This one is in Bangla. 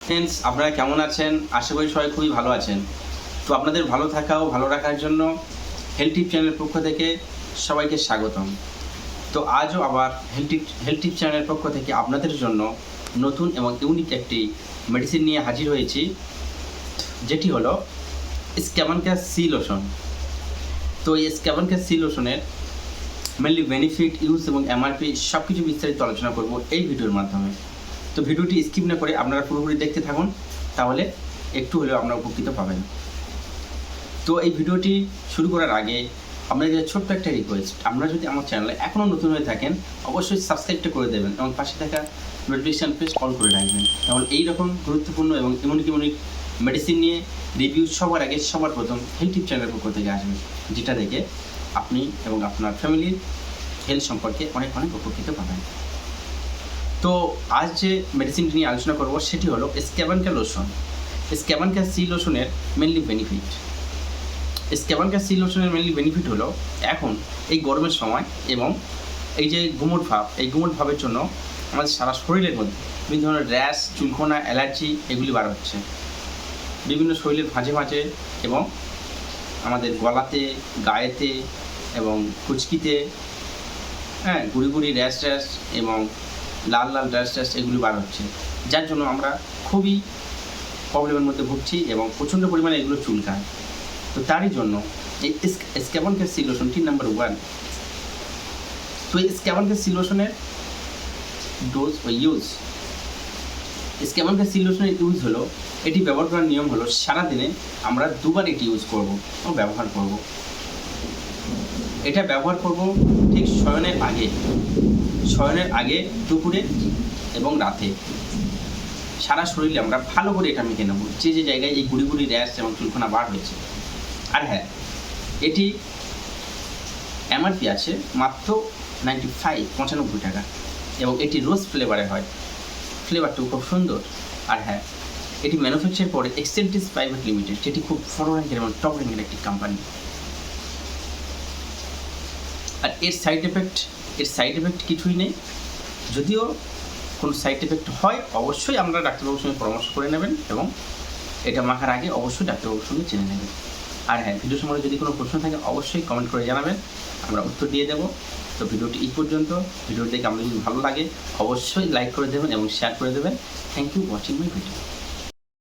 ফ্রেন্ডস, আপনারা কেমন আছেন? আশা করি সবাই খুবই ভালো আছেন। তো আপনাদের ভালো থাকা ও ভালো রাখার জন্য হেলথ টিপ চ্যানেলের পক্ষ থেকে সবাইকে স্বাগতম। তো আজও আবার হেলথ টিপ চ্যানেলের পক্ষ থেকে আপনাদের জন্য নতুন এবং ইউনিক একটি মেডিসিন নিয়ে হাজির হয়েছি, যেটি হলো স্ক্যাবানকা সি লোশন। তো এই স্ক্যাবানকা সি লোশনের মেনলি বেনিফিট, ইউজ এবং এমআরপি সব কিছু বিস্তারিত আলোচনা করব এই ভিডিওর মাধ্যমে। তো ভিডিওটি স্কিপ না করে আপনারা পুরোপুরি দেখতে থাকুন, তাহলে একটু হলেও আপনারা উপকৃত পাবেন। তো এই ভিডিওটি শুরু করার আগে আপনাদের ছোট্ট একটা রিকোয়েস্ট, আপনারা যদি আমার চ্যানেলে এখনও নতুন হয়ে থাকেন অবশ্যই সাবস্ক্রাইবটা করে দেবেন এবং পাশে থাকা নোটিফিকেশান প্রেস অল করে রাখবেন। এবং এইরকম গুরুত্বপূর্ণ এবং ইউনিক মেডিসিন নিয়ে রিভিউ সবার আগে সবার প্রথম হেলথ টিপ চ্যানেলের পক্ষ থেকে আসবে, যেটা দেখে আপনি এবং আপনার ফ্যামিলির হেলথ সম্পর্কে অনেক উপকৃত পাবেন। তো আজ যে মেডিসিনটি নিয়ে আলোচনা করব সেটি হলো স্ক্যাবানকা লোশন। স্ক্যাবানকা সি লোশনের মেনলি বেনিফিট। স্ক্যাবানকা সি লোশনের মেনলি বেনিফিট হলো, এখন এই গরমের সময় এবং এই যে গুমোট ভাব, এই গুমোট ভাবের জন্য আমাদের সারা শরীরের মধ্যে বিভিন্ন ধরনের র্যাশ, চুলকোনা, অ্যালার্জি এগুলি বার হচ্ছে বিভিন্ন শরীরের ভাঁজে ভাঁজে এবং আমাদের গলাতে, গায়েতে এবং কুচকিতে, গুড়ি গুড়ি র্যাশ এবং লাল র্যাশ এগুলি বার হচ্ছে, যার জন্য আমরা খুবই প্রবলেমের মধ্যে ভুগছি এবং প্রচণ্ড পরিমাণে এগুলো চুলকায়। তো তারই জন্য এই স্ক্যাবানকা সি লোশনটি নাম্বার 1। তো এই স্ক্যাবানকা সি লোশনের ডোজ ও ইউজ। স্ক্যাবানকা সি লোশনের ইউজ হলো, এটি ব্যবহার করার নিয়ম হলো সারাদিনে আমরা দুবার এটি ইউজ করব ও ব্যবহার করব। এটা ব্যবহার করব ঠিক শয়নের আগে দুপুরে এবং রাতে। সারা শরীরে আমরা ভালো করে এটা মেখে নেব, যে জায়গায় এই গুড়ি গুড়ি র্যাশ এবং চুলকোনা বার হয়েছে। আর হ্যাঁ, এটি এমআরপি আছে মাত্র 95 টাকা এবং এটি রোজ ফ্লেভারে হয়। ফ্লেভারটাও খুব সুন্দর। আর হ্যাঁ, এটি ম্যানুফ্যাকচার করে এক্সেন্টিস প্রাইভেট লিমিটেড, যেটি খুব বড় র্যাঙ্কের এবং টপ র্যাঙ্কের একটি কোম্পানি। আর এর সাইড এফেক্ট কিছুই নেই। যদিও কোনো সাইড এফেক্ট হয় অবশ্যই আমরা ডাক্তারবাবুর সঙ্গে পরামর্শ করে নেবেন এবং এটা মাখার আগে অবশ্যই ডাক্তারবাবুর সঙ্গে জেনে নেবেন। আর হ্যাঁ, ভিডিও সম্বন্ধে যদি কোনো প্রশ্ন থাকে অবশ্যই কমেন্ট করে জানাবেন, আমরা উত্তর দিয়ে দেবো। তো ভিডিওটি এই পর্যন্ত। ভিডিওটি দেখে আপনাদের যদি ভালো লাগে অবশ্যই লাইক করে দেবেন এবং শেয়ার করে দেবেন। Thank you watching my video.